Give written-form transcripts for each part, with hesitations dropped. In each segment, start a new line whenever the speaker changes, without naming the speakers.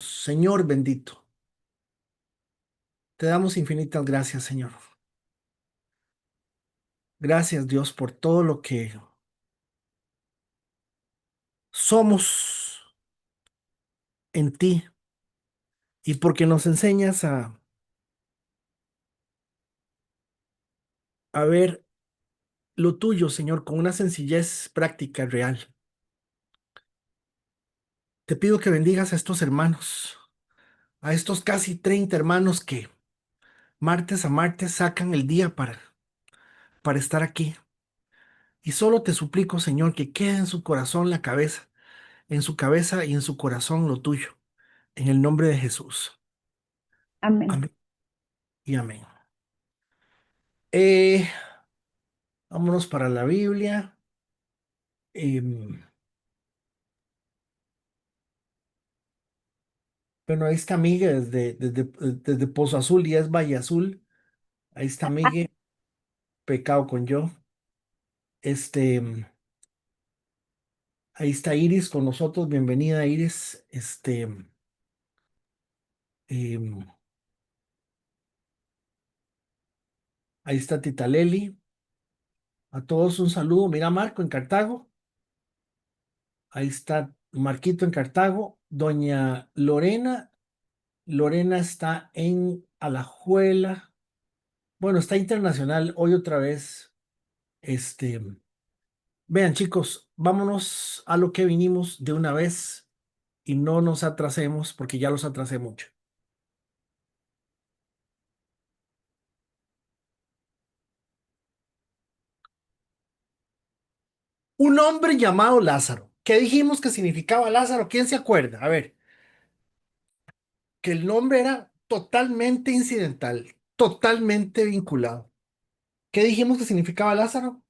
Señor bendito, te damos infinitas gracias, Señor. Gracias, Dios, por todo lo que somos en ti y porque nos enseñas a ver lo tuyo, Señor, con una sencillez práctica real. Te pido que bendigas a estos hermanos, a estos casi 30 hermanos que martes a martes sacan el día para estar aquí. Y solo te suplico, Señor, que quede en su corazón la cabeza, en su cabeza y en su corazón lo tuyo, en el nombre de Jesús.
Amén.
Amén y amén. Eh, Vámonos para la Biblia. Em, bueno, ahí está Migue desde Pozo Azul y es Valle Azul. Ahí está Migue, pecado con yo. Ahí está Iris con nosotros. Bienvenida, Iris. Em, Ahí está Tita Leli. A todos un saludo. Mira, Marco en Cartago. Ahí está Marquito en Cartago. Doña Lorena. Lorena está en Alajuela. Bueno, está internacional hoy otra vez. Este, Vean, chicos, vámonos a lo que vinimos de una vez y no nos atrasemos porque ya los atrasé mucho. Un hombre llamado Lázaro. ¿Qué dijimos que significaba Lázaro? ¿Quién se acuerda? A ver, que el nombre era totalmente incidental, totalmente vinculado. ¿Qué dijimos que significaba Lázaro?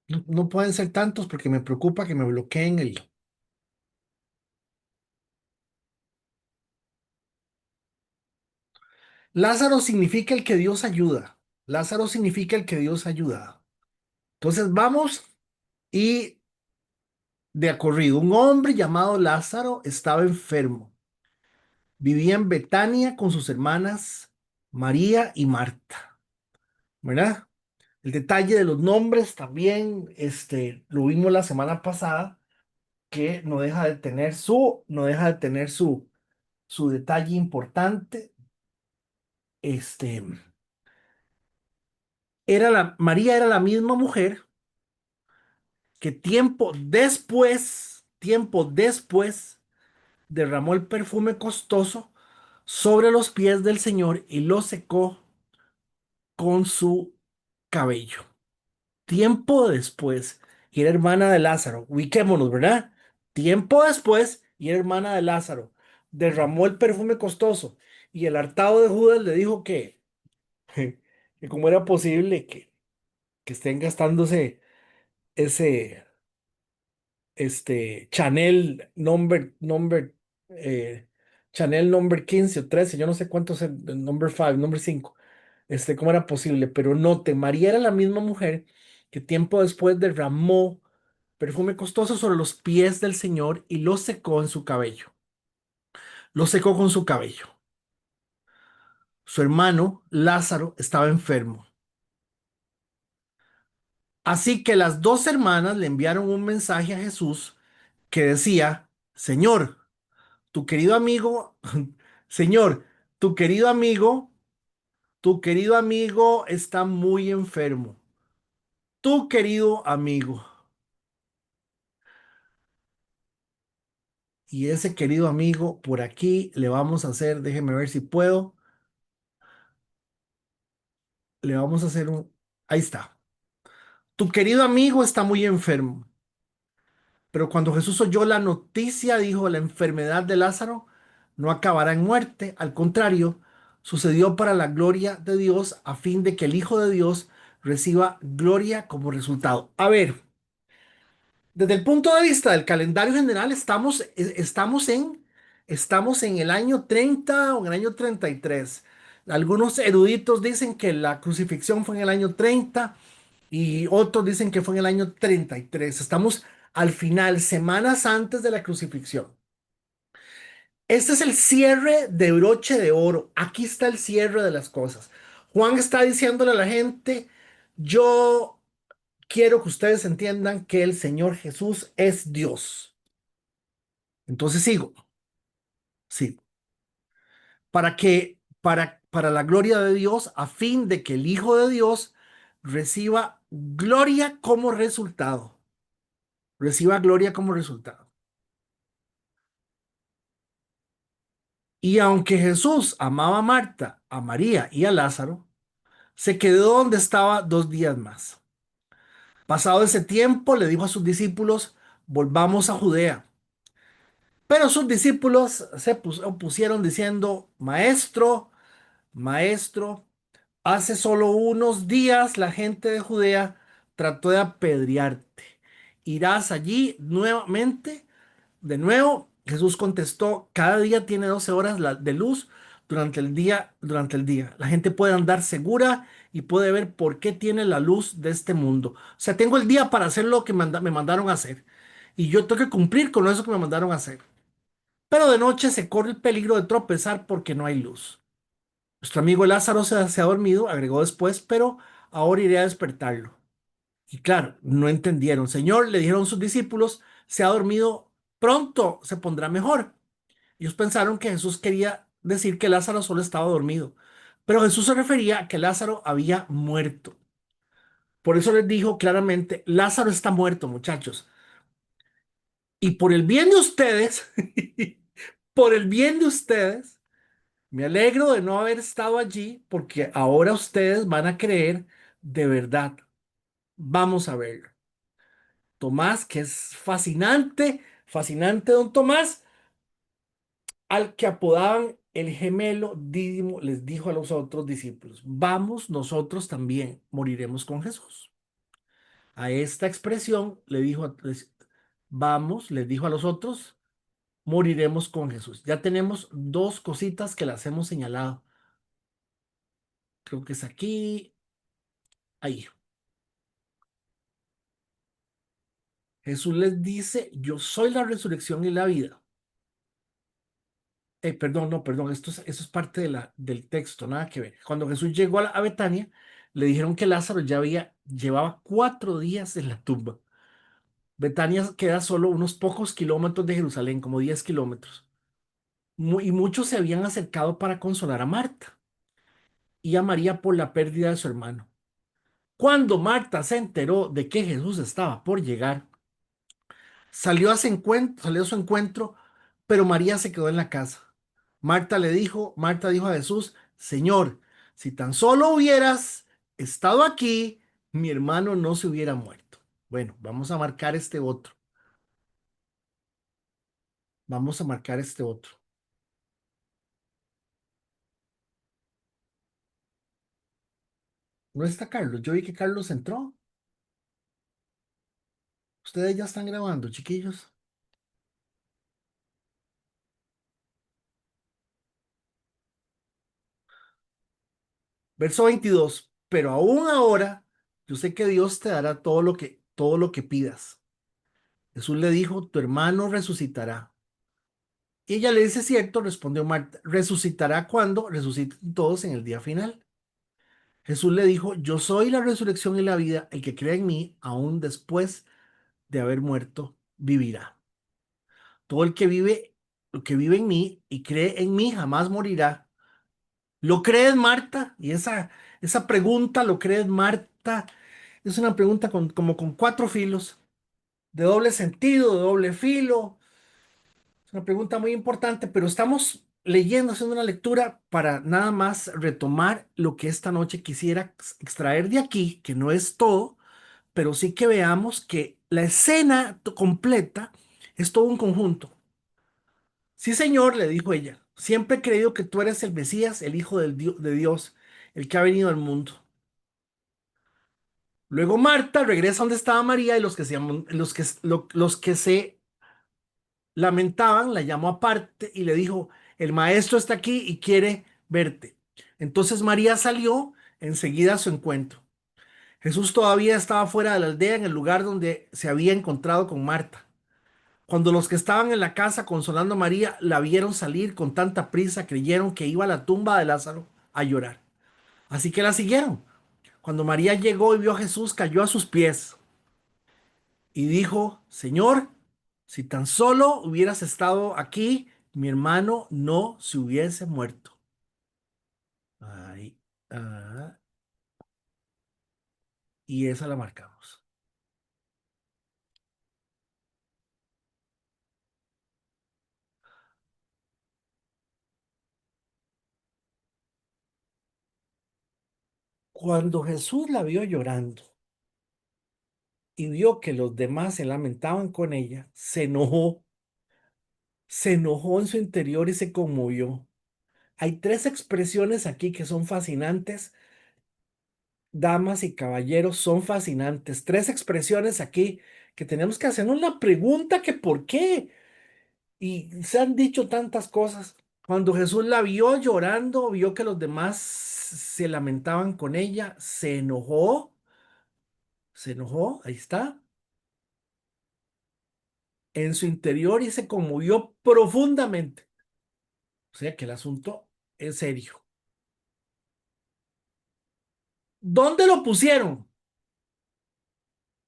No, no pueden ser tantos porque me preocupa que me bloqueen el... Lázaro significa el que Dios ayuda. Lázaro significa el que Dios ayuda. Entonces vamos y de a corrido. Un hombre llamado Lázaro estaba enfermo. Vivía en Betania con sus hermanas María y Marta, ¿verdad? El detalle de los nombres también, lo vimos la semana pasada, que no deja de tener su detalle importante. Este, María era la misma mujer que tiempo después, derramó el perfume costoso sobre los pies del Señor y lo secó con su cabello. Tiempo después, y era hermana de Lázaro. Ubiquémonos, ¿verdad? Tiempo después, y era hermana de Lázaro. Derramó el perfume costoso y el hartado de Judas le dijo que cómo era posible que estén gastándose ese eh, Chanel number 15 o 13, yo no sé cuánto es el number 5, number 5, cómo era posible, pero note, María era la misma mujer que tiempo después derramó perfume costoso sobre los pies del Señor y lo secó en su cabello, lo secó con su cabello. Su hermano Lázaro estaba enfermo, así que las dos hermanas le enviaron un mensaje a Jesús que decía: Señor, tu querido amigo, Señor, tu querido amigo, tu querido amigo está muy enfermo. Tu querido amigo. Y ese querido amigo, por aquí le vamos a hacer, déjeme ver si puedo, le vamos a hacer ahí está. Tu querido amigo está muy enfermo. Pero cuando Jesús oyó la noticia, dijo: la enfermedad de Lázaro no acabará en muerte, al contrario, sucedió para la gloria de Dios, a fin de que el Hijo de Dios reciba gloria como resultado. A ver, desde el punto de vista del calendario general, estamos en el año 30 o en el año 33. Algunos eruditos dicen que la crucifixión fue en el año 30 y otros dicen que fue en el año 33. Estamos al final, semanas antes de la crucifixión. Este es el cierre de broche de oro. Aquí está el cierre de las cosas. Juan está diciéndole a la gente, yo quiero que ustedes entiendan que el Señor Jesús es Dios. Entonces sigo, sí, para la gloria de Dios, a fin de que el Hijo de Dios reciba gloria como resultado. Reciba gloria como resultado. Y aunque Jesús amaba a Marta, a María y a Lázaro, se quedó donde estaba 2 días más. Pasado ese tiempo, le dijo a sus discípulos, volvamos a Judea. Pero sus discípulos se opusieron diciendo, Maestro, Maestro, hace solo unos días la gente de Judea trató de apedrearte. ¿Irás allí nuevamente? De nuevo, Jesús contestó, cada día tiene 12 horas de luz durante el día. La gente puede andar segura y puede ver por qué tiene la luz de este mundo. O sea, tengo el día para hacer lo que me mandaron a hacer. Y yo tengo que cumplir con eso que me mandaron a hacer. Pero de noche se corre el peligro de tropezar porque no hay luz. Nuestro amigo Lázaro se ha dormido, agregó después, pero ahora iré a despertarlo. Y claro, no entendieron. Señor, le dijeron sus discípulos, se ha dormido, pronto se pondrá mejor. Ellos pensaron que Jesús quería decir que Lázaro solo estaba dormido, pero Jesús se refería a que Lázaro había muerto. Por eso les dijo claramente, Lázaro está muerto, muchachos. Y por el bien de ustedes, por el bien de ustedes, me alegro de no haber estado allí porque ahora ustedes van a creer de verdad. Vamos a verlo. Tomás, que es fascinante, fascinante, don Tomás, al que apodaban el gemelo Dídimo, les dijo a los otros discípulos, vamos, nosotros también moriremos con Jesús. A esta expresión le dijo, vamos, les dijo a los otros, moriremos con Jesús. Ya tenemos dos cositas que las hemos señalado. Creo que es aquí, ahí. Jesús les dice, yo soy la resurrección y la vida. Perdón, no, perdón, eso es parte del texto, nada que ver. Cuando Jesús llegó a Betania, le dijeron que Lázaro llevaba 4 días en la tumba. Betania queda solo unos pocos kilómetros de Jerusalén, como 10 kilómetros. Y muchos se habían acercado para consolar a Marta y a María por la pérdida de su hermano. Cuando Marta se enteró de que Jesús estaba por llegar, salió a su encuentro, pero María se quedó en la casa. Marta dijo a Jesús, Señor, si tan solo hubieras estado aquí, mi hermano no se hubiera muerto. Bueno, vamos a marcar este otro. Vamos a marcar este otro. ¿No está Carlos? Yo vi que Carlos entró. Ustedes ya están grabando, chiquillos. Verso 22. Pero aún ahora, yo sé que Dios te dará todo lo que pidas. Jesús le dijo, tu hermano resucitará. Y ella le dice, cierto, respondió Marta, resucitará cuando resuciten todos en el día final. Jesús le dijo, yo soy la resurrección y la vida, el que cree en mí, aún después de haber muerto, vivirá. Todo el que vive en mí y cree en mí, jamás morirá. ¿Lo crees, Marta? Y esa pregunta, ¿lo crees, Marta? Es una pregunta como con cuatro filos, de doble sentido, de doble filo. Es una pregunta muy importante, pero estamos leyendo, haciendo una lectura para nada más retomar lo que esta noche quisiera extraer de aquí, que no es todo, pero sí que veamos que la escena completa es todo un conjunto. Sí, Señor, le dijo ella, siempre he creído que tú eres el Mesías, el Hijo de Dios, el que ha venido al mundo. Luego Marta regresa donde estaba María y los que se lamentaban, la llamó aparte y le dijo, el maestro está aquí y quiere verte. Entonces María salió enseguida a su encuentro. Jesús todavía estaba fuera de la aldea en el lugar donde se había encontrado con Marta. Cuando los que estaban en la casa consolando a María la vieron salir con tanta prisa, creyeron que iba a la tumba de Lázaro a llorar. Así que la siguieron. Cuando María llegó y vio a Jesús, cayó a sus pies y dijo, Señor, si tan solo hubieras estado aquí, mi hermano no se hubiese muerto. Ay, ah, y esa la marcamos. Cuando Jesús la vio llorando y vio que los demás se lamentaban con ella, se enojó en su interior y se conmovió. Hay tres expresiones aquí que son fascinantes, damas y caballeros, son fascinantes. Tres expresiones aquí que tenemos que hacernos la pregunta que por qué. Y se han dicho tantas cosas. Cuando Jesús la vio llorando, vio que los demás se lamentaban con ella, se enojó, ahí está, en su interior y se conmovió profundamente. O sea que el asunto es serio. ¿Dónde lo pusieron?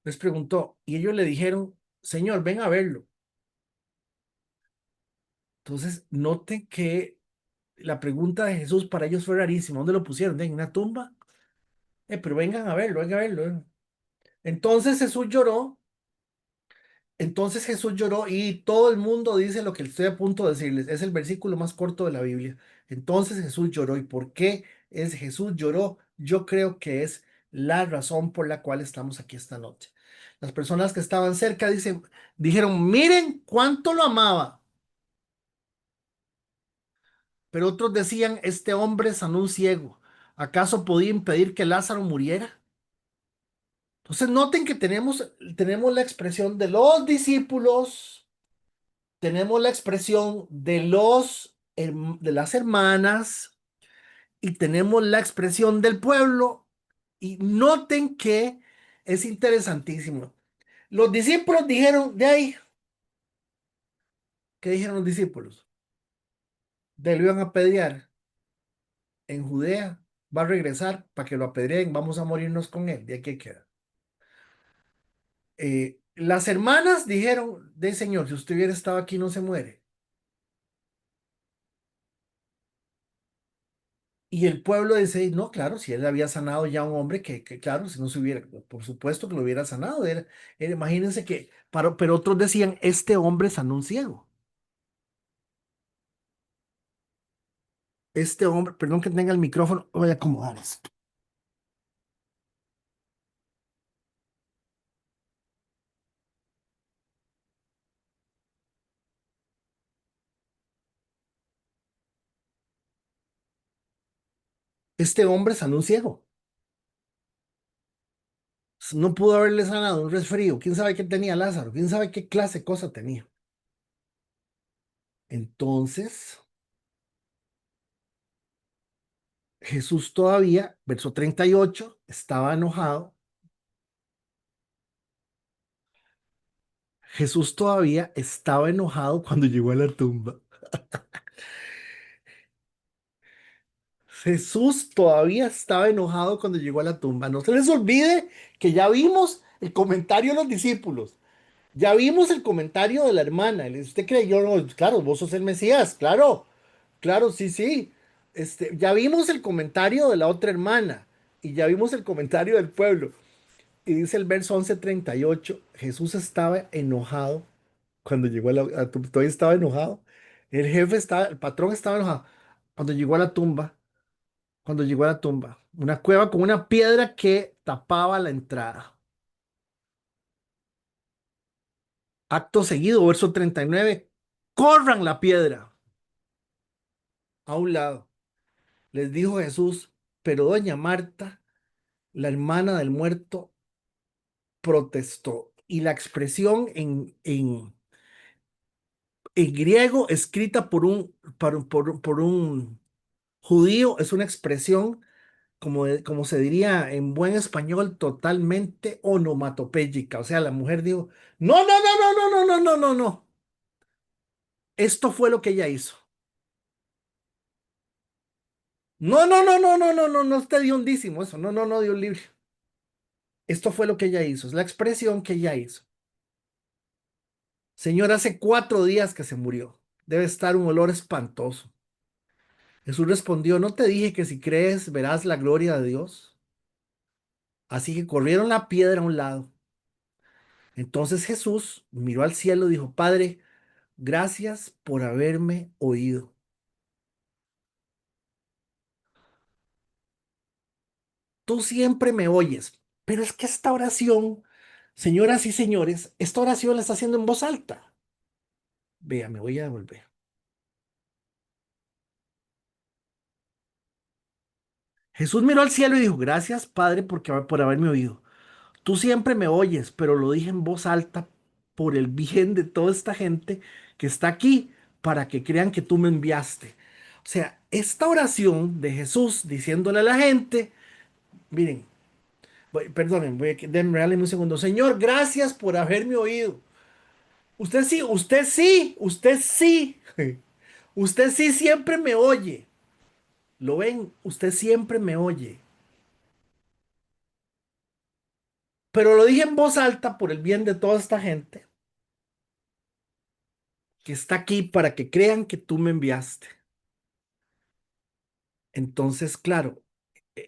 Les preguntó. Y ellos le dijeron, Señor, ven a verlo. Entonces, note que la pregunta de Jesús para ellos fue rarísima. ¿Dónde lo pusieron? ¿En una tumba? Pero vengan a verlo, vengan a verlo. Entonces Jesús lloró. Entonces Jesús lloró y todo el mundo dice lo que estoy a punto de decirles. Es el versículo más corto de la Biblia. Entonces Jesús lloró. ¿Y por qué es Jesús lloró? Yo creo que es la razón por la cual estamos aquí esta noche. Las personas que estaban cerca dijeron, miren cuánto lo amaba. Pero otros decían, este hombre sanó un ciego. ¿Acaso podía impedir que Lázaro muriera? Entonces noten que tenemos la expresión de los discípulos, tenemos la expresión de las hermanas y tenemos la expresión del pueblo. Y noten que es interesantísimo. Los discípulos dijeron, de ahí, ¿qué dijeron los discípulos? De lo iban a apedrear en Judea, va a regresar para que lo apedreen, vamos a morirnos con él, de aquí queda. Las hermanas dijeron, de Señor, si usted hubiera estado aquí no se muere. Y el pueblo dice, no, claro, si él había sanado ya a un hombre claro, si no se hubiera, por supuesto que lo hubiera sanado. Imagínense que, pero otros decían, este hombre sanó un ciego. Este hombre, perdón que tenga el micrófono, voy a acomodar esto. Este hombre sanó un ciego. No pudo haberle sanado un resfrío. ¿Quién sabe qué tenía Lázaro? ¿Quién sabe qué clase de cosa tenía? Entonces, Jesús todavía, verso 38, estaba enojado. Jesús todavía estaba enojado cuando llegó a la tumba. Jesús todavía estaba enojado cuando llegó a la tumba. No se les olvide que ya vimos el comentario de los discípulos. Ya vimos el comentario de la hermana. ¿Usted creyó? No, claro, vos sos el Mesías. Claro, claro, sí, sí. Ya vimos el comentario de la otra hermana. Y ya vimos el comentario del pueblo. Y dice el verso 11:38, Jesús estaba enojado cuando llegó a la tumba. Todavía estaba enojado. El patrón estaba enojado. Cuando llegó a la tumba, cuando llegó a la tumba, una cueva con una piedra que tapaba la entrada. Acto seguido, verso 39, corran la piedra a un lado. Les dijo Jesús, pero doña Marta, la hermana del muerto, protestó. Y la expresión en griego escrita por un judío es una expresión como se diría en buen español, totalmente onomatopéyica. O sea, la mujer dijo, no, no, no, no, no, no, no, no, no, no. Esto fue lo que ella hizo. No, no, no, no, no, no, no, no está de hondísimo eso. No, no, no, Dios libre. Esto fue lo que ella hizo. Es la expresión que ella hizo. Señor, hace 4 días que se murió. Debe estar un olor espantoso. Jesús respondió, no te dije que si crees verás la gloria de Dios. Así que corrieron la piedra a un lado. Entonces Jesús miró al cielo y dijo, Padre, gracias por haberme oído. Tú siempre me oyes, pero es que esta oración, señoras y señores, esta oración la está haciendo en voz alta. Vea, me voy a devolver. Jesús miró al cielo y dijo, gracias, Padre, por haberme oído. Tú siempre me oyes, pero lo dije en voz alta por el bien de toda esta gente que está aquí para que crean que tú me enviaste. O sea, esta oración de Jesús diciéndole a la gente, miren, perdonen, denme regáleme un segundo. Señor, gracias por haberme oído. Usted sí, usted sí, usted sí. Usted sí siempre me oye. ¿Lo ven? Usted siempre me oye. Pero lo dije en voz alta por el bien de toda esta gente que está aquí para que crean que tú me enviaste. Entonces, claro,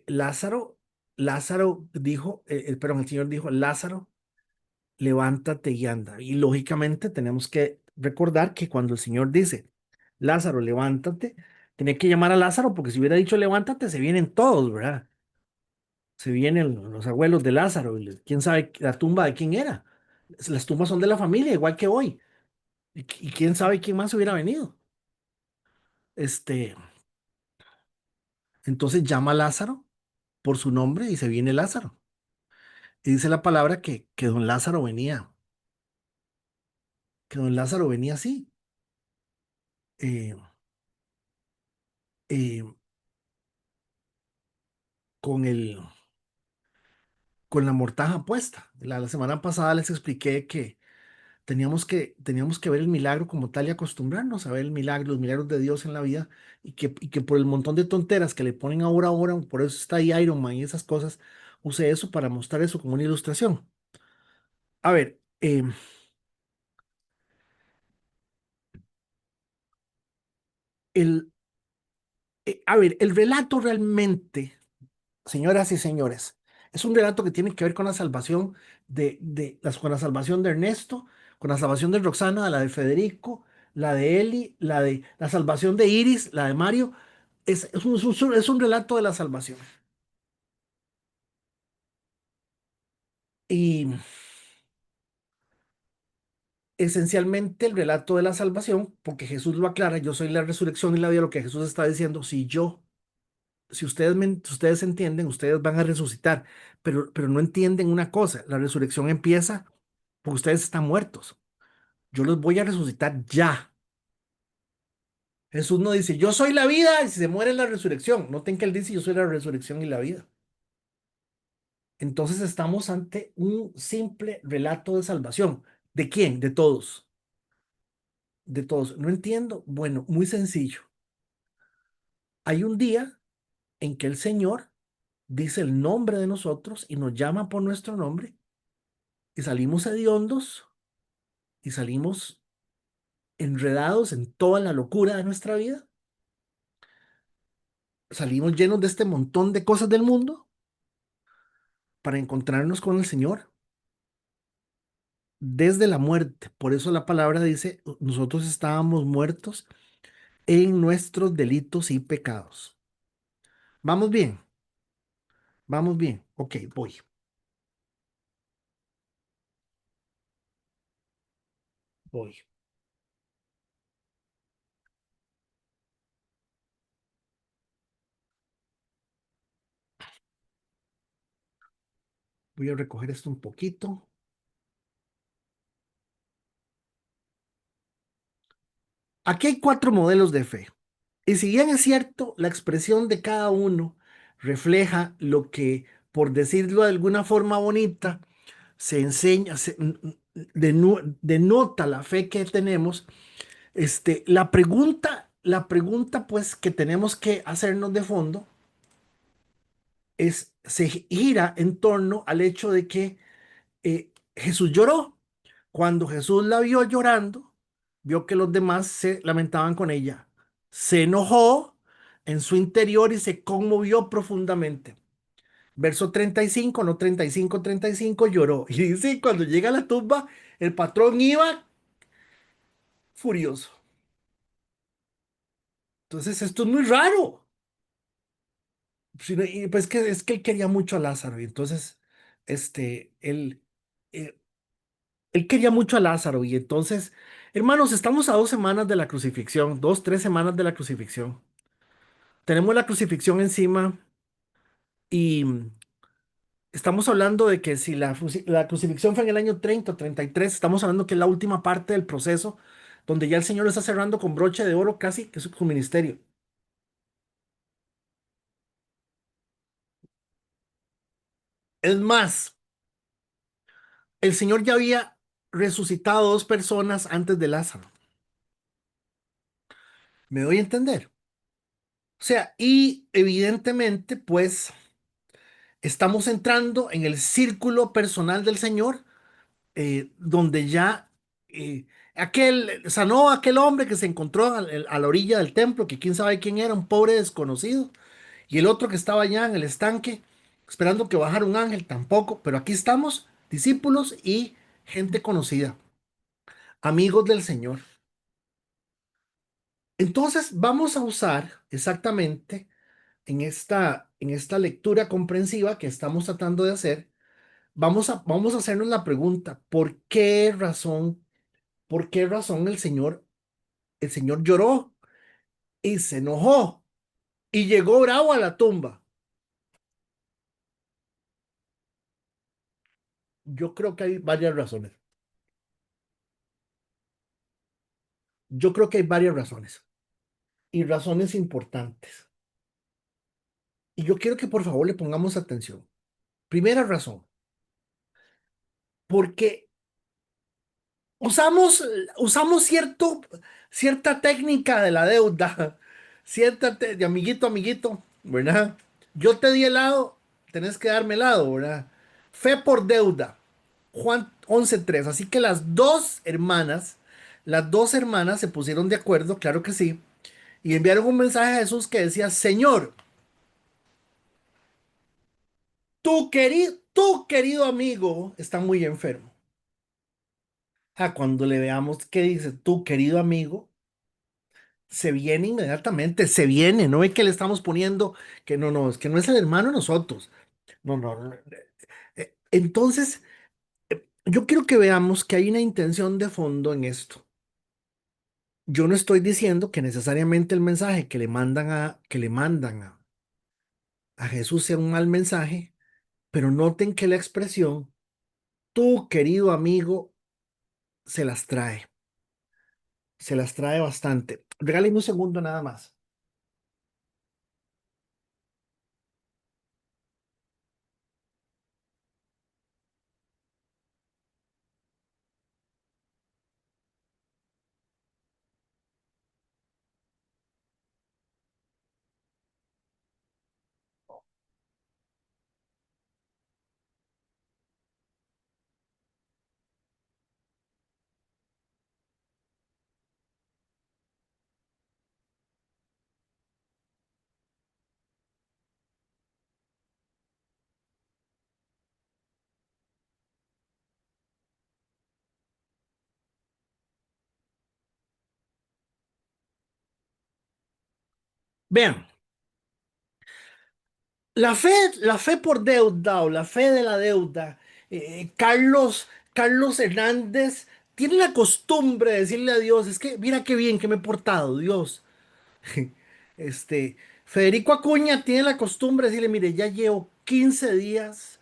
Lázaro, Lázaro dijo, perdón, el Señor dijo, Lázaro, levántate y anda. Y lógicamente tenemos que recordar que cuando el Señor dice, Lázaro, levántate, tiene que llamar a Lázaro porque si hubiera dicho levántate, se vienen todos, ¿verdad? Se vienen los abuelos de Lázaro, y quién sabe la tumba de quién era. Las tumbas son de la familia, igual que hoy. Y quién sabe quién más hubiera venido. Este, entonces llama a Lázaro por su nombre y se viene Lázaro. Y dice la palabra que que don Lázaro venía así, eh, eh, con con la mortaja puesta. La semana pasada les expliqué que teníamos que ver el milagro como tal y acostumbrarnos a ver el milagro, los milagros de Dios en la vida y que por el montón de tonteras que le ponen ahora, por eso está ahí Iron Man y esas cosas, use eso para mostrar eso como una ilustración. A ver, el, el relato realmente, señoras y señores, es un relato que tiene que ver con la salvación con la salvación de Ernesto, con la salvación de Roxana, la de Federico, la de Eli, la salvación de Iris, la de Mario. Es un relato de la salvación. Y esencialmente el relato de la salvación, porque Jesús lo aclara, yo soy la resurrección y la vida, lo que Jesús está diciendo, si ustedes entienden, ustedes van a resucitar, pero no entienden una cosa, la resurrección empieza porque ustedes están muertos. Yo los voy a resucitar ya. Jesús no dice, yo soy la vida y si se muere la resurrección. Noten que él dice, yo soy la resurrección y la vida. Entonces estamos ante un simple relato de salvación. ¿De quién? De todos. De todos. No entiendo. Bueno, muy sencillo. Hay un día en que el Señor dice el nombre de nosotros y nos llama por nuestro nombre y salimos hediondos y salimos enredados en toda la locura de nuestra vida. Salimos llenos de este montón de cosas del mundo para encontrarnos con el Señor desde la muerte. Por eso la palabra dice, nosotros estábamos muertos en nuestros delitos y pecados. Vamos bien, vamos bien. Ok, voy. Voy a recoger esto un poquito. Aquí hay 4 modelos de fe. Y si bien es cierto, la expresión de cada uno refleja lo que, por decirlo de alguna forma bonita, se enseña, denota la fe que tenemos. La pregunta pues que tenemos que hacernos de fondo se gira en torno al hecho de que Jesús lloró. Cuando Jesús la vio llorando, vio que los demás se lamentaban con ella. Se enojó en su interior y se conmovió profundamente. Verso 35, no 35, 35, lloró. Y dice, cuando llega a la tumba, el patrón iba furioso. Entonces, esto es muy raro. Y pues que es que él quería mucho a Lázaro y entonces, él, eh, él quería mucho a Lázaro y entonces, hermanos, estamos a 2 semanas de la crucifixión, 2, 3 semanas de la crucifixión. Tenemos la crucifixión encima y estamos hablando de que si la crucifixión fue en el año 30 o 33, estamos hablando que es la última parte del proceso donde ya el Señor lo está cerrando con broche de oro casi que su ministerio. Es más, el Señor ya había resucitado 2 personas antes de Lázaro. ¿Me doy a entender? O sea, y evidentemente, pues, estamos entrando en el círculo personal del Señor, donde ya sanó a aquel hombre que se encontró a la orilla del templo, que quién sabe quién era, un pobre desconocido, y el otro que estaba allá en el estanque, esperando que bajara un ángel, tampoco, pero aquí estamos, discípulos y gente conocida, amigos del Señor. Entonces, vamos a usar exactamente en esta lectura comprensiva que estamos tratando de hacer, vamos a hacernos la pregunta, ¿por qué razón el Señor lloró y se enojó y llegó bravo a la tumba? Yo creo que hay varias razones. Yo creo que hay varias razones y razones importantes. Y yo quiero que por favor le pongamos atención. Primera razón, porque usamos cierta técnica de la deuda, de amiguito, amiguito, ¿verdad? Yo te di helado, tenés que darme helado, ¿verdad? Fe por deuda, Juan 11:3. Así que las dos hermanas se pusieron de acuerdo, claro que sí, y enviaron un mensaje a Jesús que decía, Señor, tu querido amigo está muy enfermo. Cuando le veamos que dice tu querido amigo, se viene inmediatamente, se viene, no ve que le estamos poniendo que no, no, es que no es el hermano de nosotros. No, no, no. Entonces, yo quiero que veamos que hay una intención de fondo en esto. Yo no estoy diciendo que necesariamente el mensaje que le mandan a Jesús sea un mal mensaje, pero noten que la expresión, tu querido amigo, se las trae, se las trae bastante. Regálame un segundo nada más. Vean, la fe por deuda o la fe de la deuda, Carlos Hernández tiene la costumbre de decirle a Dios, es que mira qué bien que me he portado, Dios. Este, Federico Acuña tiene la costumbre de decirle, mire, ya llevo 15 días,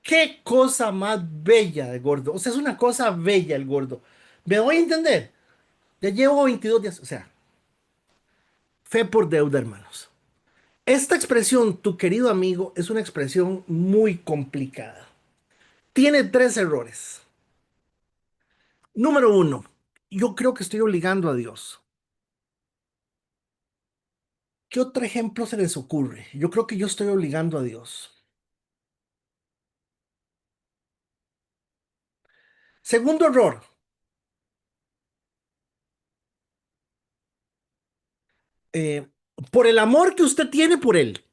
qué cosa más bella de gordo. O sea, es una cosa bella el gordo. ¿Me voy a entender? Ya llevo 22 días, o sea, fe por deuda, hermanos. Esta expresión, tu querido amigo, es una expresión muy complicada. Tiene tres errores. Número uno, yo creo que estoy obligando a Dios. ¿Qué otro ejemplo se les ocurre? Yo creo que yo estoy obligando a Dios. Segundo error, eh, por el amor que usted tiene por Él,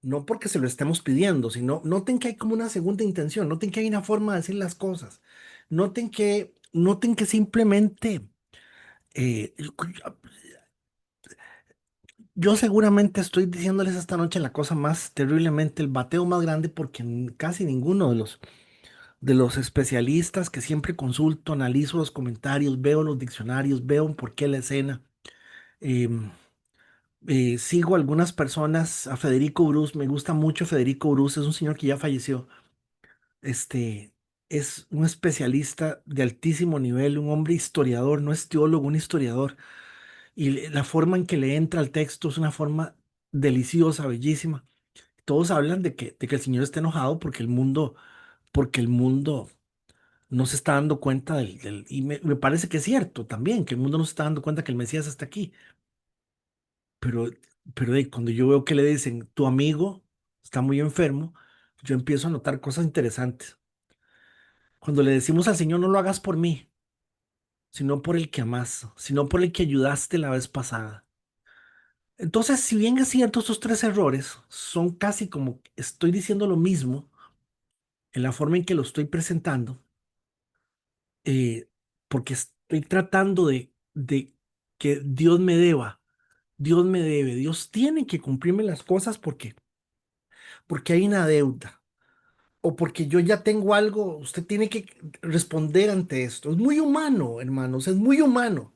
no porque se lo estemos pidiendo, sino noten que hay como una segunda intención, noten que hay una forma de decir las cosas, noten que simplemente, eh, yo seguramente estoy diciéndoles esta noche la cosa más terriblemente, el bateo más grande, porque casi ninguno de los especialistas que siempre consulto, analizo los comentarios, veo los diccionarios, veo por qué la escena. em, Sigo algunas personas, a Federico Bruce, me gusta mucho Federico Bruce, es un señor que ya falleció. Este es un especialista de altísimo nivel, un hombre historiador, no es teólogo, un historiador. Y la forma en que le entra al texto es una forma deliciosa, bellísima. Todos hablan de que el Señor está enojado porque el mundo no se está dando cuenta y me parece que es cierto también, que el mundo no se está dando cuenta que el Mesías está aquí. Pero, pero cuando yo veo que le dicen, tu amigo está muy enfermo, yo empiezo a notar cosas interesantes. Cuando le decimos al Señor, no lo hagas por mí, sino por el que amas, sino por el que ayudaste la vez pasada. Entonces, si bien es cierto, estos tres errores son casi como estoy diciendo lo mismo en la forma en que lo estoy presentando, eh, porque estoy tratando de que Dios me debe, Dios tiene que cumplirme las cosas porque hay una deuda o porque yo ya tengo algo, usted tiene que responder ante esto. Es muy humano, hermanos, es muy humano,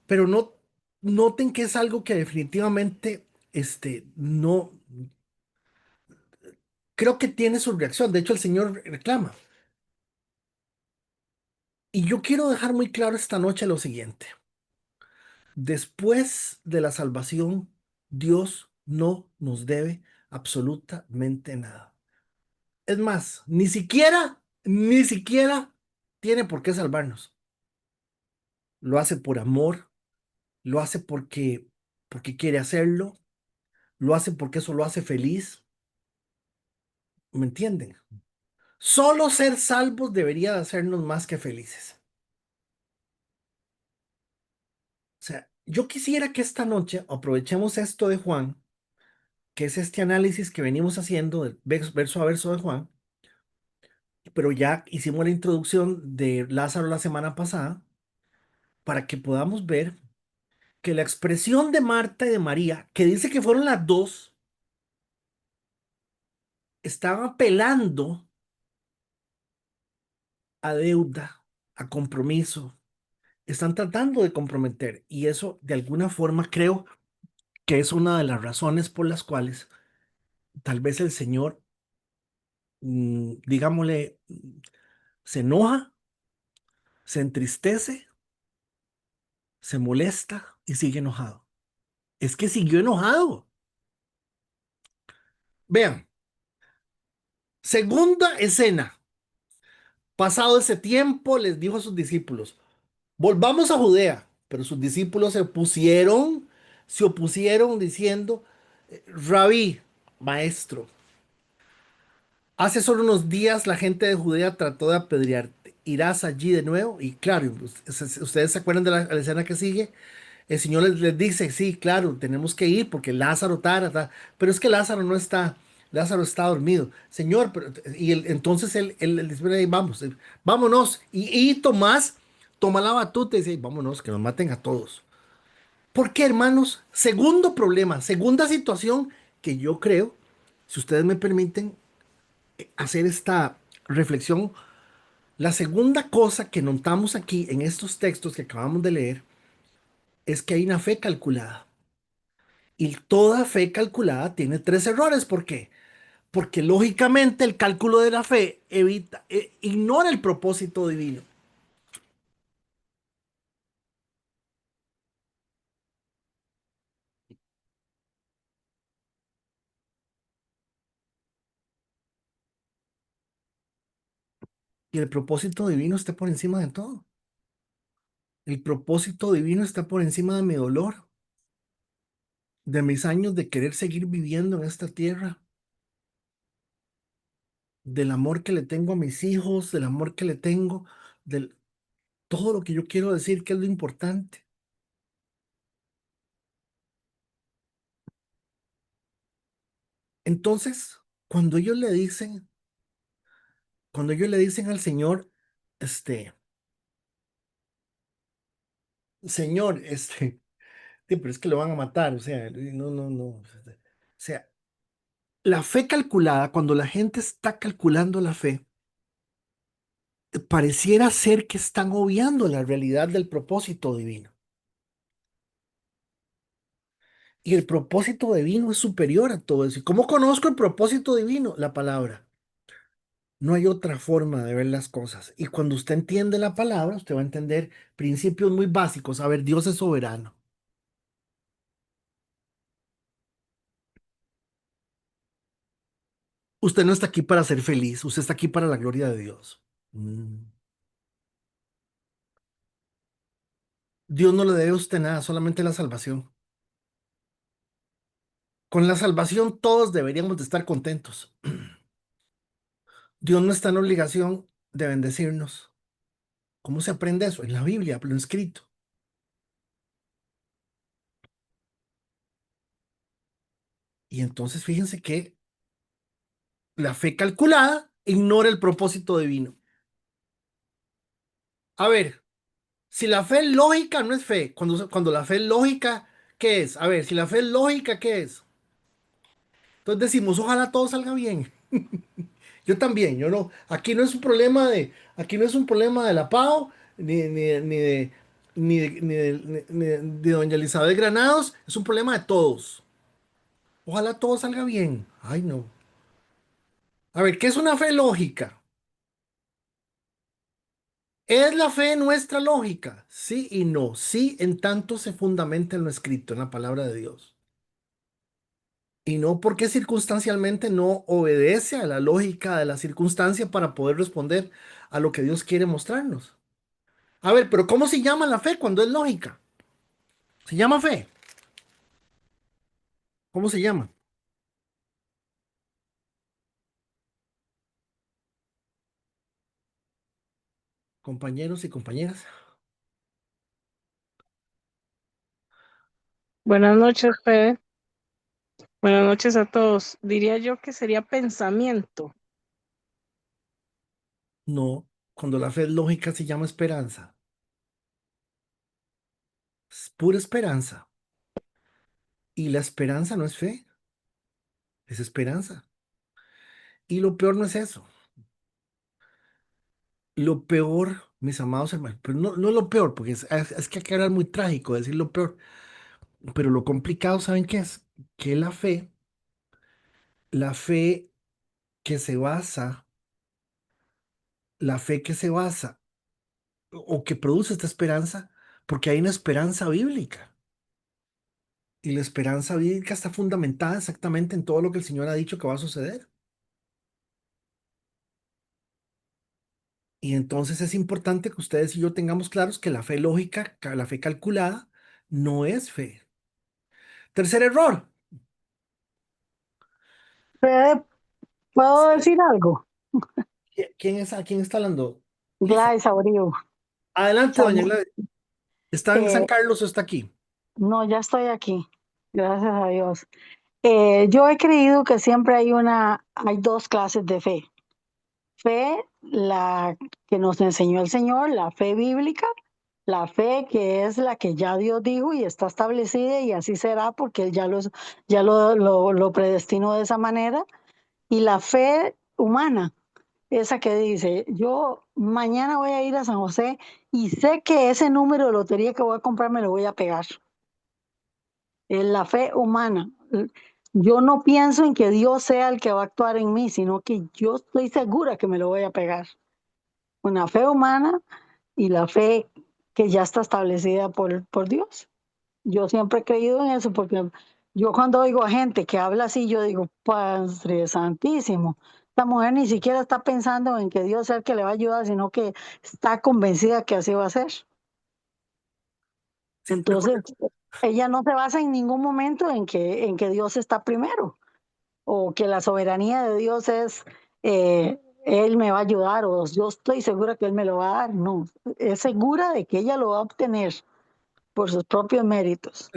pero no noten que es algo que definitivamente no creo que tiene su reacción. De hecho, el Señor reclama. Y yo quiero dejar muy claro esta noche lo siguiente. Después de la salvación, Dios no nos debe absolutamente nada. Es más, ni siquiera tiene por qué salvarnos. Lo hace por amor, lo hace porque quiere hacerlo, lo hace porque eso lo hace feliz. ¿Me entienden? Solo ser salvos debería de hacernos más que felices. O sea, yo quisiera que esta noche aprovechemos esto de Juan, que es este análisis que venimos haciendo del verso a verso de Juan, pero ya hicimos la introducción de Lázaro la semana pasada, para que podamos ver que la expresión de Marta y de María, que dice que fueron las dos, estaba apelando a deuda, a compromiso, están tratando de comprometer y eso de alguna forma creo que es una de las razones por las cuales tal vez el Señor, digámosle, se enoja, se entristece, se molesta y sigue enojado. Es que siguió enojado. Vean, segunda escena. Pasado ese tiempo, les dijo a sus discípulos, volvamos a Judea. Pero sus discípulos se opusieron diciendo, Rabí, maestro, hace solo unos días la gente de Judea trató de apedrearte. ¿Irás allí de nuevo? Y claro, ustedes se acuerdan de la escena que sigue. El Señor les dice, sí, claro, tenemos que ir porque Lázaro pero es que Lázaro no está, Lázaro está dormido. Señor, entonces él dice, "Ven, vamos, vámonos. Y Tomás toma la batuta y dice, vámonos, que nos maten a todos. ¿Por qué, hermanos? Segundo problema, segunda situación que yo creo, si ustedes me permiten hacer esta reflexión, la segunda cosa que notamos aquí en estos textos que acabamos de leer es que hay una fe calculada. Y toda fe calculada tiene tres errores. ¿Por qué? Porque lógicamente el cálculo de la fe ignora el propósito divino. Y el propósito divino está por encima de todo. El propósito divino está por encima de mi dolor, de mis años de querer seguir viviendo en esta tierra, del amor que le tengo a mis hijos, del amor que le tengo, de todo lo que yo quiero decir que es lo importante. Entonces, cuando ellos le dicen, cuando ellos le dicen al Señor, este, Señor, sí, pero es que lo van a matar, o sea, no, no, no. O sea, la fe calculada, cuando la gente está calculando la fe, pareciera ser que están obviando la realidad del propósito divino. Y el propósito divino es superior a todo eso. ¿Y cómo conozco el propósito divino? La palabra. No hay otra forma de ver las cosas. Y cuando usted entiende la palabra, usted va a entender principios muy básicos. A ver, Dios es soberano. Usted no está aquí para ser feliz, usted está aquí para la gloria de Dios. Mm. Dios no le debe a usted nada, solamente la salvación. Con la salvación todos deberíamos de estar contentos. Dios no está en obligación de bendecirnos. ¿Cómo se aprende eso? En la Biblia, lo escrito. Y entonces fíjense que la fe calculada ignora el propósito divino. A ver, si la fe es lógica, no es fe. Cuando la fe es lógica, ¿qué es? A ver, si la fe es lógica, ¿qué es? Entonces decimos, ojalá todo salga bien. Yo también, yo no. Aquí no es un problema de la PAO, ni de doña Elizabeth Granados, es un problema de todos. Ojalá todo salga bien. Ay, no. A ver, ¿qué es una fe lógica? ¿Es la fe nuestra lógica? Sí y no. Sí, en tanto se fundamenta en lo escrito, en la palabra de Dios. Y no porque circunstancialmente no obedece a la lógica de la circunstancia para poder responder a lo que Dios quiere mostrarnos. A ver, pero ¿cómo se llama la fe cuando es lógica? Se llama fe. ¿Cómo se llama? Compañeros y compañeras.
Buenas noches, Fede. Buenas noches a todos. Diría yo que sería pensamiento.
No, cuando la fe es lógica se llama esperanza. Es pura esperanza. Y la esperanza no es fe, es esperanza. Y lo peor no es eso. Lo peor, mis amados hermanos, pero no, no lo peor, porque es que hay que hablar muy trágico decir lo peor, pero lo complicado, ¿saben qué es? Que la fe que se basa, la fe que se basa o que produce esta esperanza, porque hay una esperanza bíblica. Y la esperanza bíblica está fundamentada exactamente en todo lo que el Señor ha dicho que va a suceder. Y entonces es importante que ustedes y yo tengamos claros que la fe lógica, la fe calculada, no es fe. Tercer error.
Fede, ¿puedo decir algo?
¿Quién está hablando? Lisa.
Gladys Abreu.
Adelante, doña
Samu-
Gladys. ¿Está en San
eh,
Carlos o está aquí?
no, ya estoy aquí. Gracias a Dios. Yo he creído que siempre hay dos clases de fe. Fe, la que nos enseñó el Señor, la fe bíblica, la fe que es la que ya Dios dijo y está establecida y así será porque Él ya lo predestinó de esa manera. Y la fe humana, esa que dice, yo mañana voy a ir a San José y sé que ese número de lotería que voy a comprar me lo voy a pegar. Es la fe humana. Yo no pienso en que Dios sea el que va a actuar en mí, sino que yo estoy segura que me lo voy a pegar. Una fe humana y la fe que ya está establecida por Dios. Yo siempre he creído en eso porque yo cuando oigo a gente que habla así, yo digo, Padre Santísimo, esta mujer ni siquiera está pensando en que Dios es el que le va a ayudar, sino que está convencida que así va a ser.
Sí,
Entonces, ella no se basa en ningún momento en que Dios está primero o que la soberanía de Dios es, Él me va a ayudar o yo estoy segura que Él me lo va a dar. No, es segura de que ella lo va a obtener por sus propios méritos.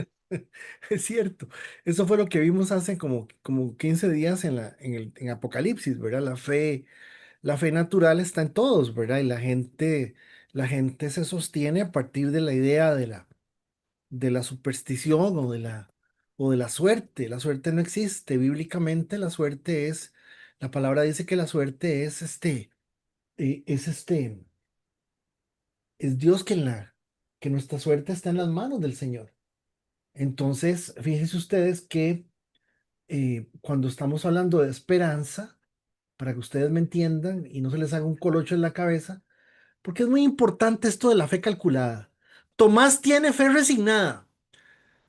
es cierto. Eso fue lo que vimos hace como 15 días en Apocalipsis, ¿verdad? La fe natural está en todos, ¿verdad? Y la gente se sostiene a partir de la idea de la superstición o de la suerte. La suerte no existe. Bíblicamente la palabra dice que la suerte es Dios que nuestra suerte está en las manos del Señor. Entonces, fíjense ustedes que cuando estamos hablando de esperanza, para que ustedes me entiendan y no se les haga un colocho en la cabeza, porque es muy importante esto de la fe calculada. Tomás tiene fe resignada.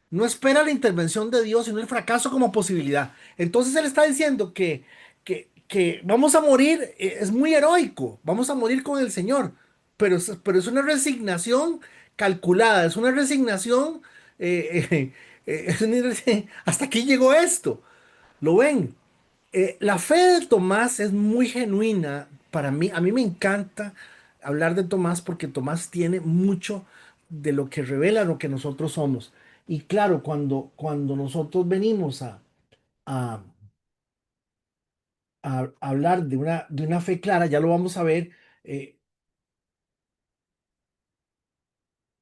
No espera la intervención de Dios, sino el fracaso como posibilidad. Entonces él está diciendo que vamos a morir, es muy heroico, vamos a morir con el Señor, pero es una resignación calculada, es una resignación, hasta aquí llegó esto, ¿lo ven? La fe de Tomás es muy genuina para mí. A mí me encanta hablar de Tomás porque Tomás tiene mucho de lo que revela lo que nosotros somos. Y claro, cuando nosotros venimos a- a hablar de una fe clara, ya lo vamos a ver, eh,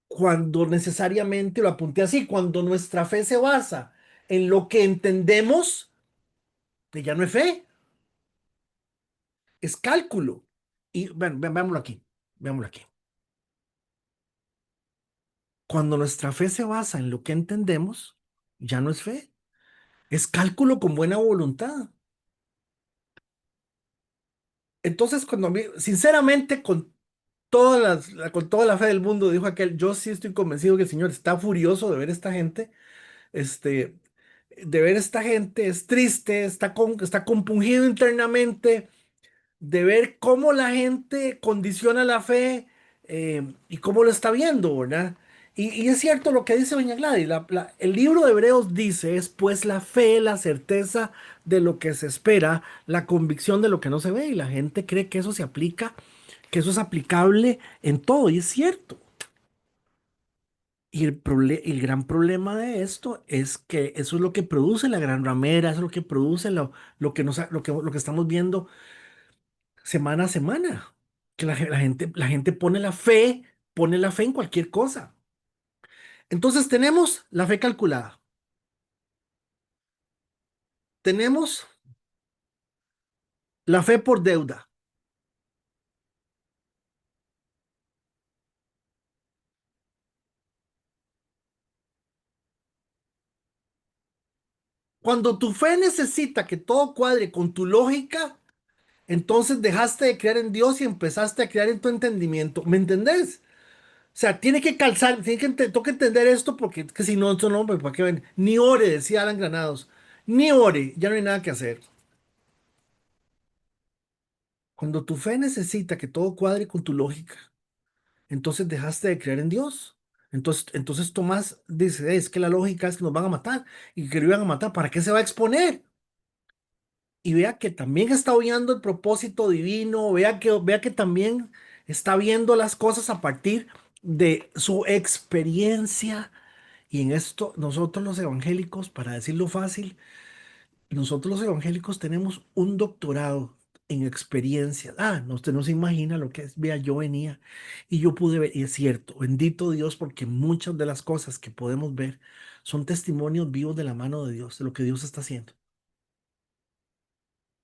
cuando necesariamente, lo apunté así, cuando nuestra fe se basa en lo que entendemos, que ya no es fe, es cálculo. Y bueno, veámoslo aquí, veámoslo aquí. Cuando nuestra fe se basa en lo que entendemos, ya no es fe, es cálculo con buena voluntad. Entonces, sinceramente, con toda la fe del mundo, dijo aquel, yo sí estoy convencido que el Señor está furioso de ver esta gente, este, de ver esta gente, es triste, está compungido internamente, de ver cómo la gente condiciona la fe y cómo lo está viendo, ¿verdad? Y es cierto lo que dice doña Gladys, el libro de Hebreos dice, es pues la fe, la certeza de lo que se espera, la convicción de lo que no se ve, y la gente cree que eso se aplica, que eso es aplicable en todo, y es cierto. Y el gran problema de esto es que eso es lo que produce la gran ramera, eso es lo que produce lo que estamos viendo semana a semana. Que la gente pone la fe en cualquier cosa. Entonces tenemos la fe calculada. Tenemos la fe por deuda. Cuando tu fe necesita que todo cuadre con tu lógica, entonces dejaste de creer en Dios y empezaste a creer en tu entendimiento. ¿Me entendés? O sea, tiene que calzar, tengo que entender esto porque es que si no, esto no, pues, ¿para qué ven? Ni ore, decía Alan Granados. Ni ore, ya no hay nada que hacer. Cuando tu fe necesita que todo cuadre con tu lógica, entonces dejaste de creer en Dios. Entonces Tomás dice, es que la lógica es que nos van a matar y que lo iban a matar, ¿para qué se va a exponer? Y vea que también está oyendo el propósito divino, vea que también está viendo las cosas a partir de su experiencia. Y en esto, nosotros los evangélicos, para decirlo fácil, nosotros los evangélicos tenemos un doctorado en experiencia. No, usted no se imagina lo que es. Vea, yo venía y yo pude ver, y es cierto, bendito Dios, porque muchas de las cosas que podemos ver son testimonios vivos de la mano de Dios, de lo que Dios está haciendo.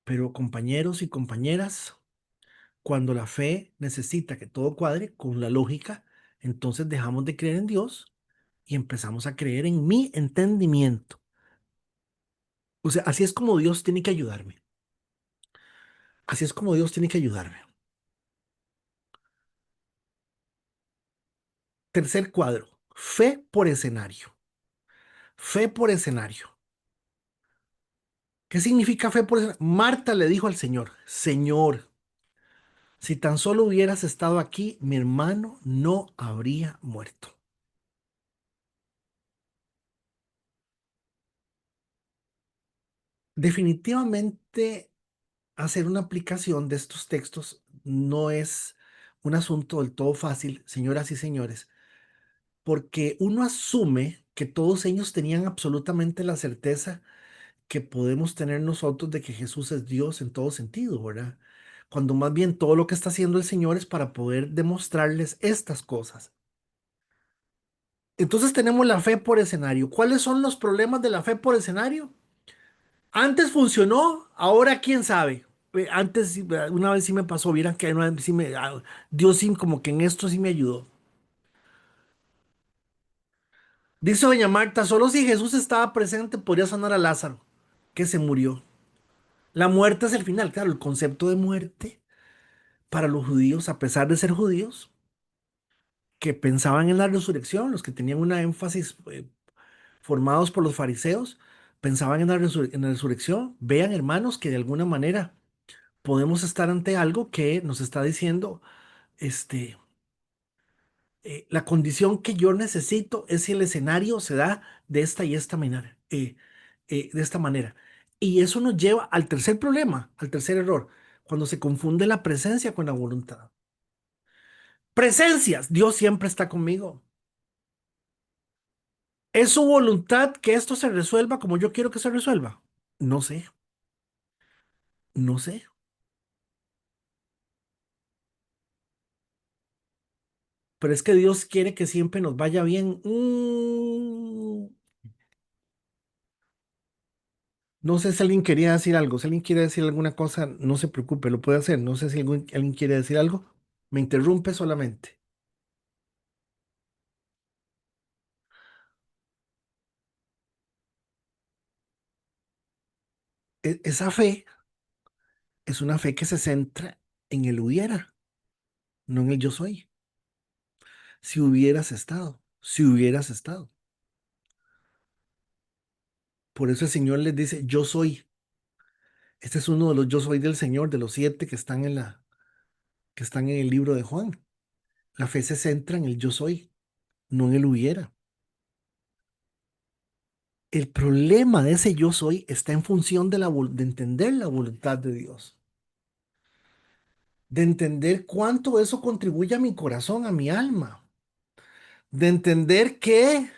Pero compañeros y compañeras, cuando la fe necesita que todo cuadre con la lógica, entonces dejamos de creer en Dios y empezamos a creer en mi entendimiento. O sea, así es como Dios tiene que ayudarme. Así es como Dios tiene que ayudarme. Tercer cuadro, fe por escenario. Fe por escenario. ¿Qué significa fe por escenario? Marta le dijo al Señor, Señor, si tan solo hubieras estado aquí, mi hermano no habría muerto. Definitivamente hacer una aplicación de estos textos no es un asunto del todo fácil, señoras y señores, porque uno asume que todos ellos tenían absolutamente la certeza que podemos tener nosotros de que Jesús es Dios en todo sentido, ¿verdad? Cuando más bien todo lo que está haciendo el Señor es para poder demostrarles estas cosas. Entonces tenemos la fe por escenario. ¿Cuáles son los problemas de la fe por escenario? Antes funcionó, ahora quién sabe. Antes, una vez sí me pasó, vieran que una vez sí Dios sí como que en esto sí me ayudó. Dice doña Marta, solo si Jesús estaba presente podría sanar a Lázaro, que se murió. La muerte es el final, claro, el concepto de muerte para los judíos, a pesar de ser judíos, que pensaban en la resurrección, los que tenían una énfasis formados por los fariseos, pensaban en en la resurrección. Vean, hermanos, que de alguna manera podemos estar ante algo que nos está diciendo, este, la condición que yo necesito es si el escenario se da de esta y esta manera, de esta manera. Y eso nos lleva al tercer problema, al tercer error, cuando se confunde la presencia con la voluntad. Presencias, Dios siempre está conmigo. ¿Es su voluntad que esto se resuelva como yo quiero que se resuelva? No sé, no sé. Pero es que Dios quiere que siempre nos vaya bien. No sé si alguien quería decir algo. Si alguien quiere decir alguna cosa, no se preocupe, lo puede hacer. No sé si alguien quiere decir algo. Me interrumpe solamente. Esa fe es una fe que se centra en el hubiera, no en el yo soy. Si hubieras estado, si hubieras estado. Por eso el Señor les dice, yo soy. Este es uno de los yo soy del Señor, de los siete que están en el libro de Juan. La fe se centra en el yo soy, no en el hubiera. El problema de ese yo soy está en función de de entender la voluntad de Dios, de entender cuánto eso contribuye a mi corazón, a mi alma, de entender que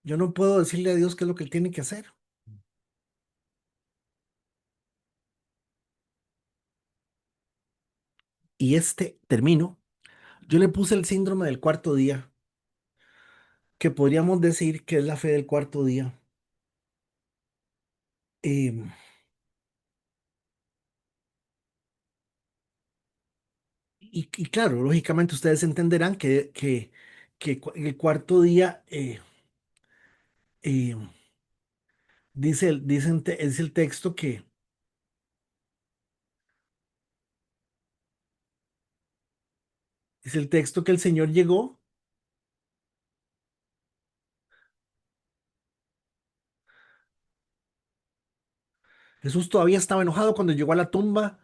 yo no puedo decirle a Dios qué es lo que él tiene que hacer. Y termino, yo le puse el síndrome del cuarto día, que podríamos decir que es la fe del cuarto día. Em, y claro, lógicamente ustedes entenderán que el cuarto día eh, es el texto que es el texto que el Señor llegó. Jesús todavía estaba enojado cuando llegó a la tumba,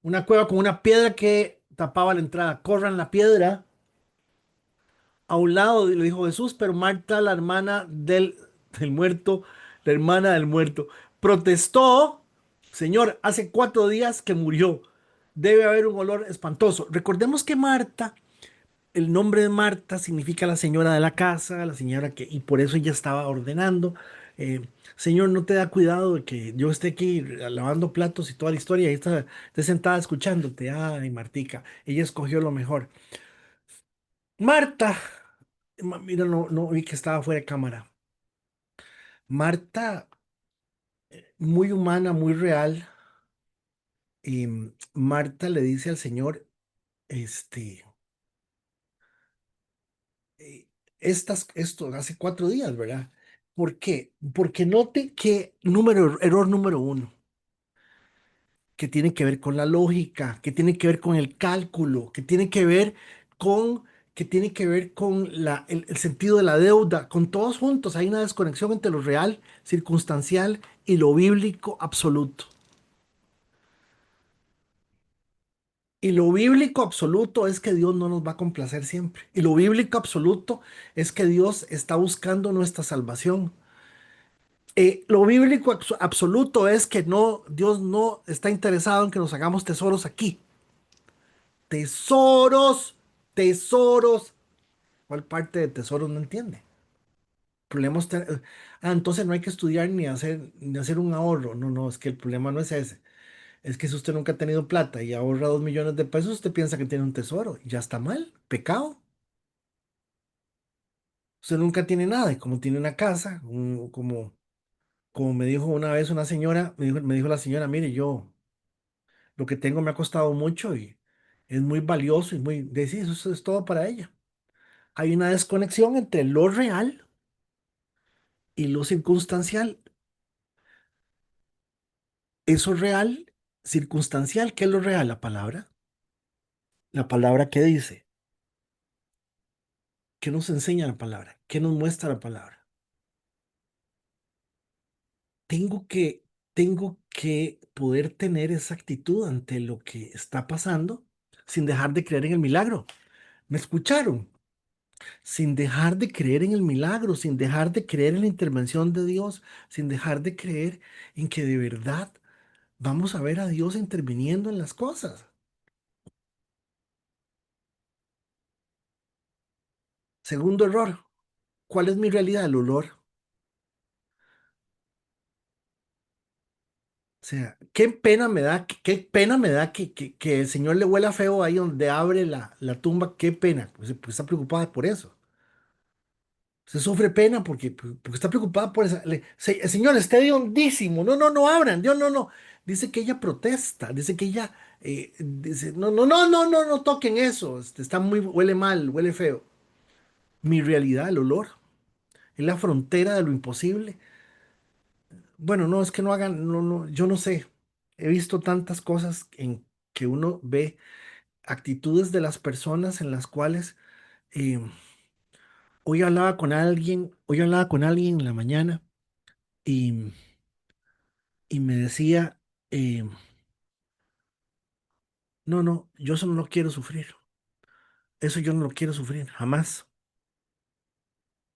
una cueva con una piedra que tapaba la entrada. Corran la piedra a un lado, le dijo Jesús, pero Marta, la hermana del muerto, la hermana del muerto, protestó, Señor, hace 4 días que murió. Debe haber un olor espantoso. Recordemos que Marta, el nombre de Marta significa la señora de la casa, la señora que, y por eso ella estaba ordenando. Señor, no te da cuidado de que yo esté aquí lavando platos y toda la historia, y esté sentada escuchándote. Ay, Martica, ella escogió lo mejor. Marta, mira, no vi que estaba fuera de cámara. Marta, muy humana, muy real, y Marta le dice al Señor, este, esto hace 4 días, ¿verdad? ¿Por qué? Porque note que error número uno, que tiene que ver con la lógica, que tiene que ver con el cálculo, que tiene que ver con que tiene que ver con el sentido de la deuda, con todos juntos. Hay una desconexión entre lo real, circunstancial y lo bíblico absoluto. Y lo bíblico absoluto es que Dios no nos va a complacer siempre. Y lo bíblico absoluto es que Dios está buscando nuestra salvación. Lo bíblico absoluto es que no, Dios no está interesado en que nos hagamos tesoros aquí. Tesoros, tesoros. ¿Cuál parte de tesoros no entiende? Problemas, entonces no hay que estudiar ni hacer un ahorro. No, no, es que el problema no es ese. Es que si usted nunca ha tenido plata y ahorra 2 millones de pesos, usted piensa que tiene un tesoro. Y ya está mal, pecado. Usted nunca tiene nada. Y como tiene una casa, como me dijo una vez una señora, me dijo la señora, mire, yo lo que tengo me ha costado mucho y es muy valioso y muy, sí, eso es todo para ella. Hay una desconexión entre lo real y lo circunstancial. Eso real, circunstancial, ¿qué es lo real? La palabra. La palabra, ¿qué dice? ¿Qué nos enseña la palabra? ¿Qué nos muestra la palabra? Tengo que, tengo que poder tener esa actitud ante lo que está pasando sin dejar de creer en el milagro. ¿Me escucharon? Sin dejar de creer en el milagro, sin dejar de creer en la intervención de Dios, sin dejar de creer en que de verdad vamos a ver a Dios interviniendo en las cosas. Segundo error, ¿cuál es mi realidad? El olor. O sea, qué pena me da, qué pena me da que el Señor le huela feo ahí donde abre la tumba, qué pena, pues está preocupada por eso. Se sufre pena porque está preocupada por eso. El Señor está hondísimo. No, no, no abran. Dios, no, no. Dice que ella protesta. Dice que ella dice, no, no, no, no, no, no toquen eso. Está muy, huele mal, huele feo. Mi realidad, el olor, es la frontera de lo imposible. Bueno, no, es que no hagan, no, no, yo no sé. He visto tantas cosas en que uno ve actitudes de las personas en las cuales eh, hoy hablaba con alguien en la mañana y me decía, eh, no, no, yo eso no lo quiero sufrir, eso yo no lo quiero sufrir, jamás,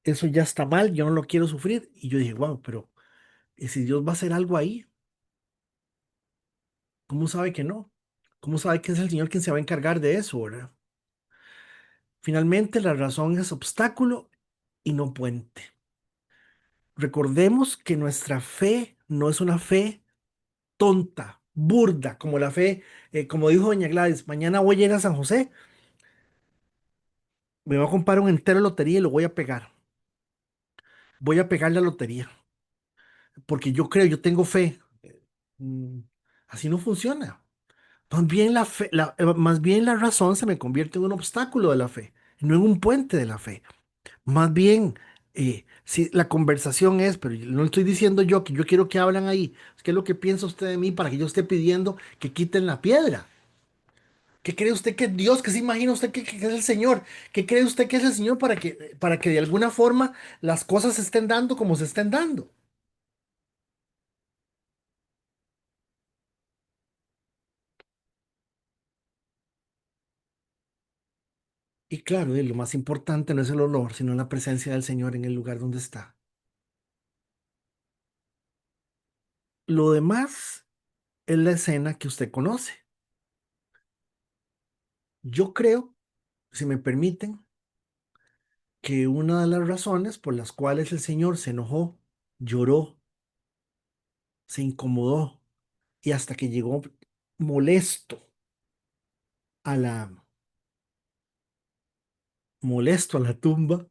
eso ya está mal, yo no lo quiero sufrir. Y yo dije, wow, pero ¿y si Dios va a hacer algo ahí? ¿Cómo sabe que no? ¿Cómo sabe que es el Señor quien se va a encargar de eso, verdad? Finalmente, la razón es obstáculo y no puente. Recordemos que nuestra fe no es una fe tonta, burda, como la fe, como dijo doña Gladys, mañana voy a ir a San José, me voy a comprar un entero de lotería y lo voy a pegar. Voy a pegar la lotería, porque yo creo, yo tengo fe. Mm, Así no funciona. Más bien la fe, más bien la razón se me convierte en un obstáculo de la fe, no en un puente de la fe. Más bien, si la conversación es, pero no estoy diciendo yo que yo quiero que hablan ahí, ¿qué es lo que piensa usted de mí para que yo esté pidiendo que quiten la piedra? ¿Qué cree usted que es Dios? ¿Qué se imagina usted que es el Señor? ¿Qué cree usted que es el Señor para que de alguna forma las cosas se estén dando como se estén dando? Y claro, lo más importante no es el olor, sino la presencia del Señor en el lugar donde está. Lo demás es la escena que usted conoce. Yo creo, si me permiten, que una de las razones por las cuales el Señor se enojó, lloró, se incomodó y hasta que llegó molesto a la, molesto a la tumba,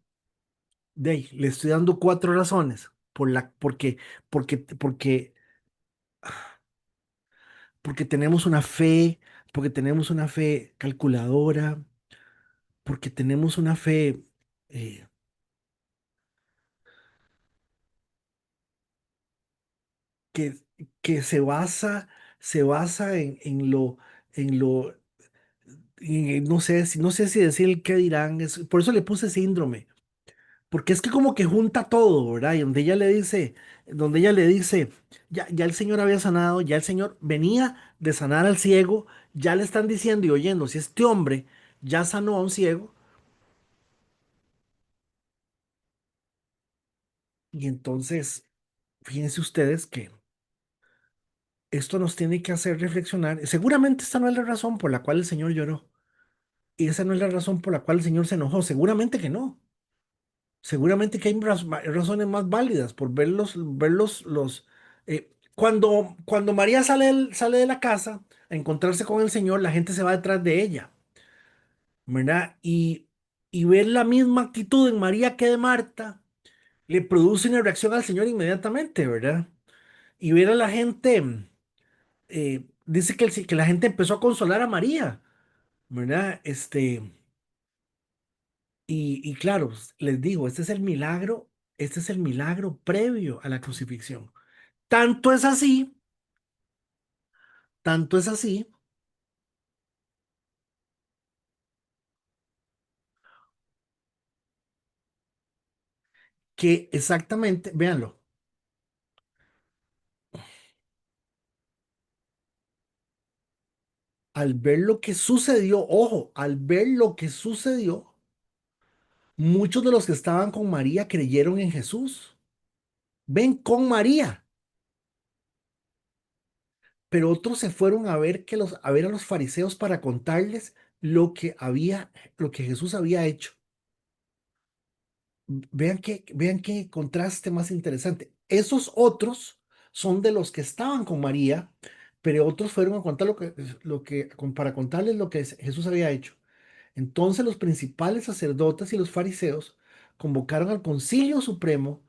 de ahí, le estoy dando 4 razones porque porque porque tenemos una fe calculadora, porque tenemos una fe eh, que, que se basa en lo y no sé si decir el qué dirán, por eso le puse síndrome, porque es que como que junta todo, ¿verdad? Y donde ella le dice, ya el Señor había sanado, ya el Señor venía de sanar al ciego, ya le están diciendo y oyendo, si este hombre ya sanó a un ciego, y entonces, fíjense ustedes que esto nos tiene que hacer reflexionar. Seguramente esta no es la razón por la cual el Señor lloró, y esa no es la razón por la cual el Señor se enojó, seguramente que no. Seguramente que hay razones más válidas por cuando María sale de la casa a encontrarse con el Señor, la gente se va detrás de ella, ¿verdad? Y ver la misma actitud en María que de Marta le produce una reacción al Señor inmediatamente, ¿verdad? Y ver a la gente, dice que la gente empezó a consolar a María, ¿verdad? Y claro, pues, les digo, este es el milagro previo a la crucifixión. Tanto es así, tanto es así, que exactamente, véanlo, al ver lo que sucedió, ojo, al ver lo que sucedió, muchos de los que estaban con María creyeron en Jesús. Ven con María, pero otros se fueron a ver a los fariseos para contarles lo que Jesús había hecho. Vean qué contraste más interesante. Esos otros son de los que estaban con María, pero otros fueron a contar para contarles lo que Jesús había hecho. Entonces los principales sacerdotes y los fariseos convocaron al Concilio Supremo.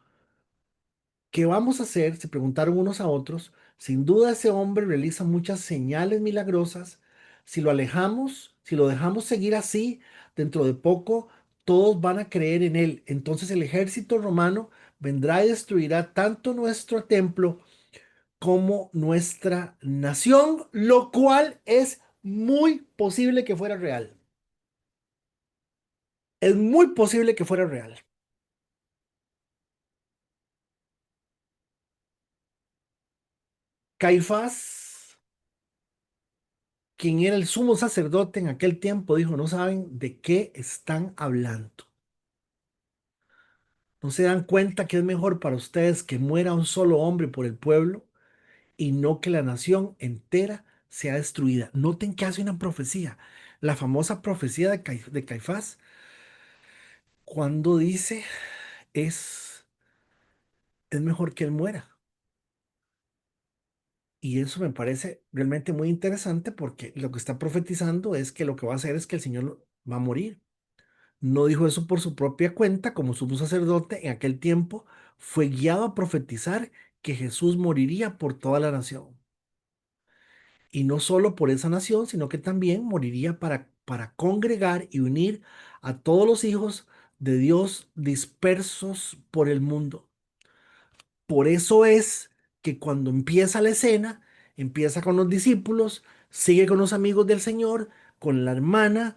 ¿Qué vamos a hacer? Se preguntaron unos a otros. Sin duda ese hombre realiza muchas señales milagrosas. Si lo alejamos, si lo dejamos seguir así, dentro de poco todos van a creer en él. Entonces el ejército romano vendrá y destruirá tanto nuestro templo como nuestra nación, lo cual es muy posible que fuera real. Es muy posible que fuera real. Caifás, quien era el sumo sacerdote en aquel tiempo, dijo, no saben de qué están hablando. No se dan cuenta que es mejor para ustedes que muera un solo hombre por el pueblo y no que la nación entera sea destruida. Noten que hace una profecía, la famosa profecía de Caifás, cuando dice es, es mejor que él muera. Y eso me parece realmente muy interesante porque lo que está profetizando es que lo que va a hacer es que el Señor va a morir. No dijo eso por su propia cuenta, como sumo sacerdote en aquel tiempo, fue guiado a profetizar que Jesús moriría por toda la nación. Y no solo por esa nación, sino que también moriría para congregar y unir a todos los hijos de Dios dispersos por el mundo. Por eso es que cuando empieza la escena, empieza con los discípulos, sigue con los amigos del Señor, con la hermana,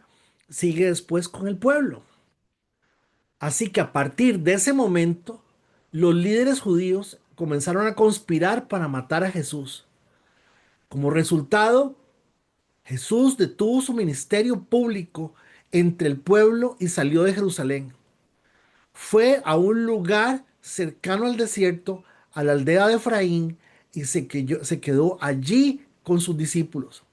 sigue después con el pueblo. Así que a partir de ese momento, los líderes judíos comenzaron a conspirar para matar a Jesús. Como resultado, Jesús detuvo su ministerio público entre el pueblo y salió de Jerusalén. Fue a un lugar cercano al desierto, a la aldea de Efraín, y se quedó allí con sus discípulos.